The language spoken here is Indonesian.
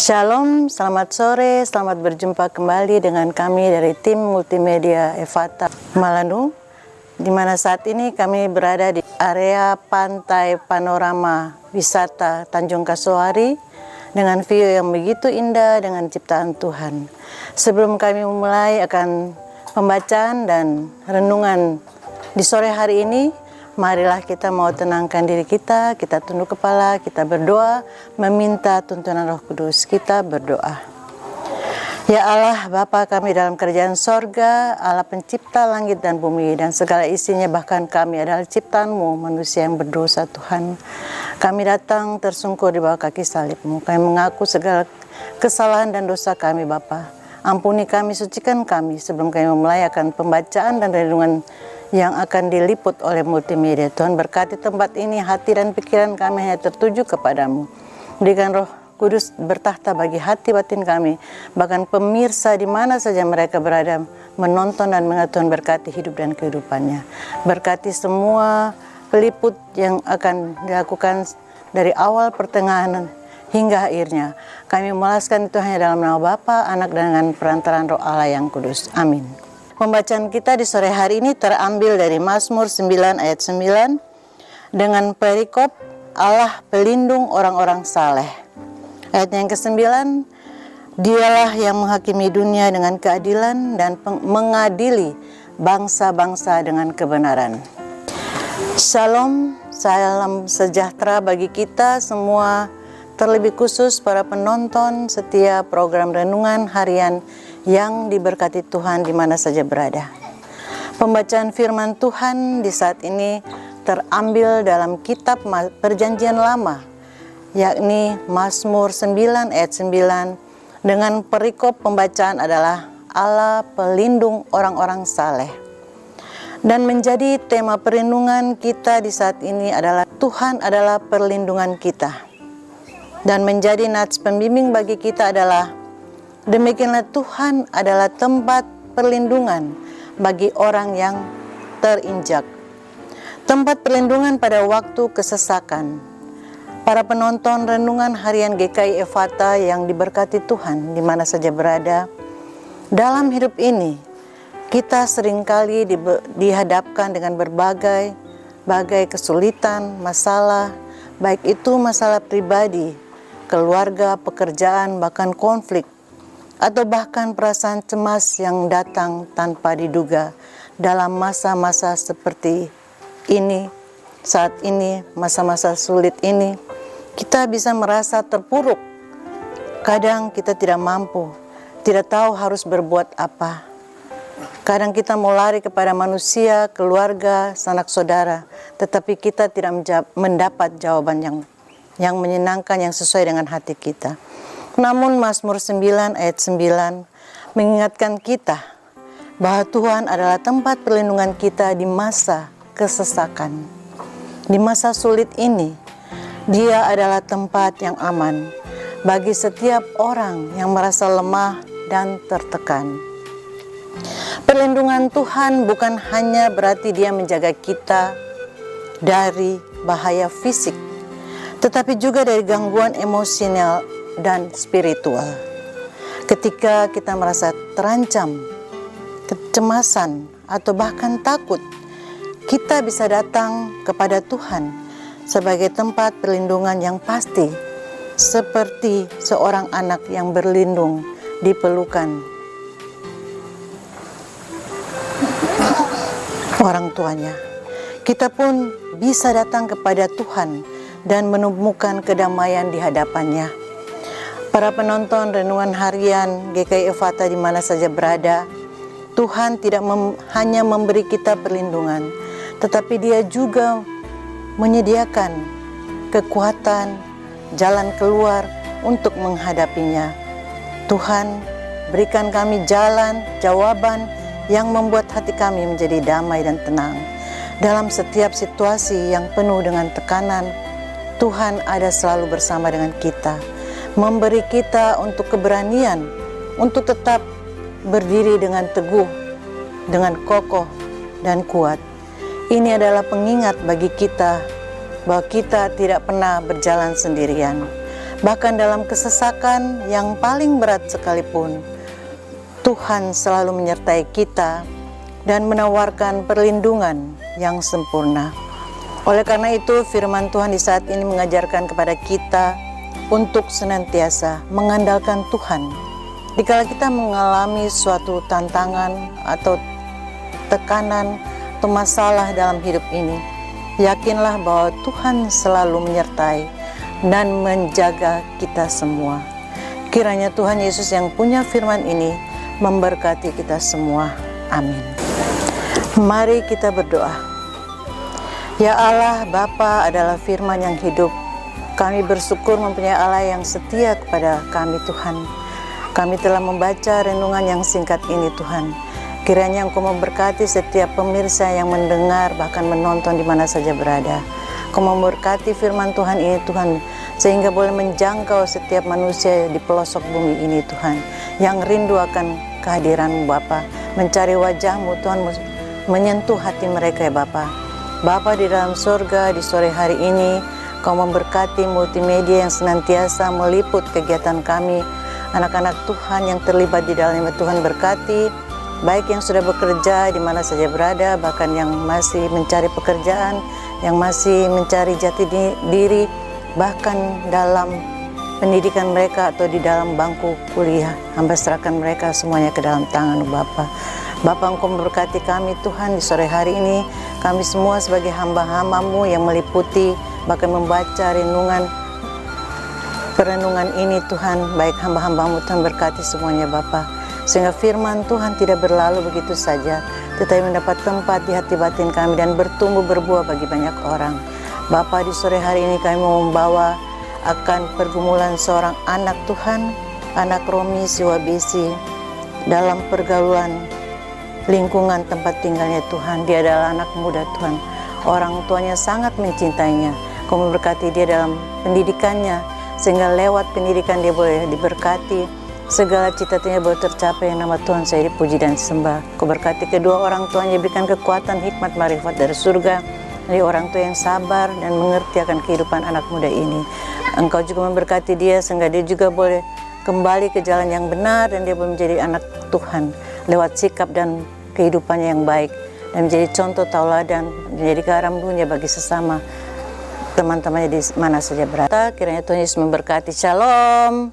Shalom, selamat sore, selamat berjumpa kembali dengan kami dari tim multimedia Efata Malanu, di mana saat ini kami berada di area pantai panorama wisata Tanjung Kasuari dengan view yang begitu indah dengan ciptaan Tuhan. Sebelum kami memulai akan pembacaan dan renungan di sore hari ini, marilah kita mau tenangkan diri kita tunduk kepala, kita berdoa, meminta tuntunan Roh Kudus. Kita berdoa. Ya Allah, Bapa kami dalam kerajaan sorga, Allah pencipta langit dan bumi dan segala isinya, bahkan kami adalah ciptaan-Mu, manusia yang berdosa Tuhan. Kami datang tersungkur di bawah kaki salib-Mu. Kami mengaku segala kesalahan dan dosa kami, Bapa. Ampuni kami, sucikan kami sebelum kami memulai akan pembacaan dan renungan yang akan diliput oleh multimedia. Tuhan berkati tempat ini, hati dan pikiran kami hanya tertuju kepadamu. Berikan Roh Kudus bertahta bagi hati batin kami, bahkan pemirsa di mana saja mereka berada menonton dan mengenal. Tuhan berkati hidup dan kehidupannya. Berkati semua peliput yang akan dilakukan dari awal pertengahan hingga akhirnya. Kami memulaskan itu hanya dalam nama Bapa, Anak, dan dengan perantaraan Roh Allah yang kudus. Amin. Pembacaan kita di sore hari ini terambil dari Mazmur 9 ayat 9 dengan perikop Allah pelindung orang-orang saleh. Ayat yang ke-9, Dialah yang menghakimi dunia dengan keadilan dan mengadili bangsa-bangsa dengan kebenaran. Shalom, salam sejahtera bagi kita semua, terlebih khusus para penonton setiap program renungan harian yang diberkati Tuhan di mana saja berada. Pembacaan firman Tuhan di saat ini terambil dalam kitab Perjanjian Lama, yakni Mazmur 9 ayat 9 dengan perikop pembacaan adalah Allah pelindung orang-orang saleh. Dan menjadi tema perlindungan kita di saat ini adalah Tuhan adalah perlindungan kita. Dan menjadi nats pembimbing bagi kita adalah demikianlah Tuhan adalah tempat perlindungan bagi orang yang terinjak. Tempat perlindungan pada waktu kesesakan. Para penonton renungan harian GKI Efata yang diberkati Tuhan di mana saja berada, dalam hidup ini kita seringkali dihadapkan dengan berbagai kesulitan, masalah, baik itu masalah pribadi, keluarga, pekerjaan, bahkan konflik, atau bahkan perasaan cemas yang datang tanpa diduga dalam masa-masa seperti ini, saat ini, masa-masa sulit ini, kita bisa merasa terpuruk. Kadang kita tidak mampu, tidak tahu harus berbuat apa. Kadang kita mau lari kepada manusia, keluarga, sanak saudara, tetapi kita tidak mendapat jawaban yang menyenangkan, yang sesuai dengan hati kita. Namun Mazmur 9 ayat 9 mengingatkan kita bahwa Tuhan adalah tempat perlindungan kita di masa kesesakan. Di masa sulit ini, Dia adalah tempat yang aman bagi setiap orang yang merasa lemah dan tertekan. Perlindungan Tuhan bukan hanya berarti Dia menjaga kita dari bahaya fisik, tetapi juga dari gangguan emosional dan spiritual. Ketika kita merasa terancam, kecemasan, atau bahkan takut, kita bisa datang kepada Tuhan sebagai tempat perlindungan yang pasti, seperti seorang anak yang berlindung di pelukan orang tuanya. Kita pun bisa datang kepada Tuhan dan menemukan kedamaian di hadapannya. Para penonton renungan harian GKI Efata di mana saja berada, Tuhan tidak hanya memberi kita perlindungan, tetapi Dia juga menyediakan kekuatan, jalan keluar untuk menghadapinya. Tuhan berikan kami jalan, jawaban yang membuat hati kami menjadi damai dan tenang. Dalam setiap situasi yang penuh dengan tekanan, Tuhan ada selalu bersama dengan kita, memberi kita untuk keberanian untuk tetap berdiri dengan teguh, dengan kokoh dan kuat. Ini adalah pengingat bagi kita bahwa kita tidak pernah berjalan sendirian. Bahkan dalam kesesakan yang paling berat sekalipun, Tuhan selalu menyertai kita dan menawarkan perlindungan yang sempurna. Oleh karena itu, firman Tuhan di saat ini mengajarkan kepada kita untuk senantiasa mengandalkan Tuhan. Dikala kita mengalami suatu tantangan atau tekanan atau masalah dalam hidup ini, yakinlah bahwa Tuhan selalu menyertai dan menjaga kita semua. Kiranya Tuhan Yesus yang punya firman ini memberkati kita semua. Amin. Mari kita berdoa. Ya Allah, Bapa adalah firman yang hidup. Kami bersyukur mempunyai Allah yang setia kepada kami, Tuhan. Kami telah membaca renungan yang singkat ini, Tuhan. Kiranya Engkau memberkati setiap pemirsa yang mendengar bahkan menonton di mana saja berada. Engkau memberkati firman Tuhan ini, Tuhan, sehingga boleh menjangkau setiap manusia di pelosok bumi ini, Tuhan, yang rindu akan kehadiran-Mu, Bapa, mencari wajah-Mu, Tuhan, menyentuh hati mereka, ya Bapa. Bapa di dalam surga, di sore hari ini, Kau memberkati multimedia yang senantiasa meliput kegiatan kami, anak-anak Tuhan yang terlibat di dalamnya. Tuhan berkati, baik yang sudah bekerja di mana saja berada, bahkan yang masih mencari pekerjaan, yang masih mencari jati diri, bahkan dalam pendidikan mereka atau di dalam bangku kuliah. Hamba serahkan mereka semuanya ke dalam tangan Bapa. Bapa, Engkau memberkati kami, Tuhan, di sore hari ini. Kami semua sebagai hamba-hamba-Mu yang meliputi, bahkan membaca perenungan ini, Tuhan, baik hamba-hamba-Mu, Tuhan berkati semuanya, Bapa, sehingga firman Tuhan tidak berlalu begitu saja, tetapi mendapat tempat di hati batin kami dan bertumbuh berbuah bagi banyak orang. Bapa, di sore hari ini kami mau membawa akan pergumulan seorang anak Tuhan, anak Romi Siwabisi, dalam pergaulan lingkungan tempat tinggalnya, Tuhan. Dia adalah anak muda, Tuhan. Orang tuanya sangat mencintainya. Kau memberkati dia dalam pendidikannya, sehingga lewat pendidikan dia boleh diberkati, segala cita-citanya boleh tercapai, nama Tuhan saya dipuji dan disembah. Kau berkati kedua orang tuanya, berikan kekuatan, hikmat, marifat dari surga, dari orang tua yang sabar dan mengerti akan kehidupan anak muda ini. Engkau juga memberkati dia, sehingga dia juga boleh kembali ke jalan yang benar, dan dia boleh menjadi anak Tuhan lewat sikap dan kehidupannya yang baik, dan menjadi contoh tauladan, menjadi garam dunia bagi sesama teman-temannya di mana saja berada. Kiranya Tuhan Yesus memberkati. Shalom.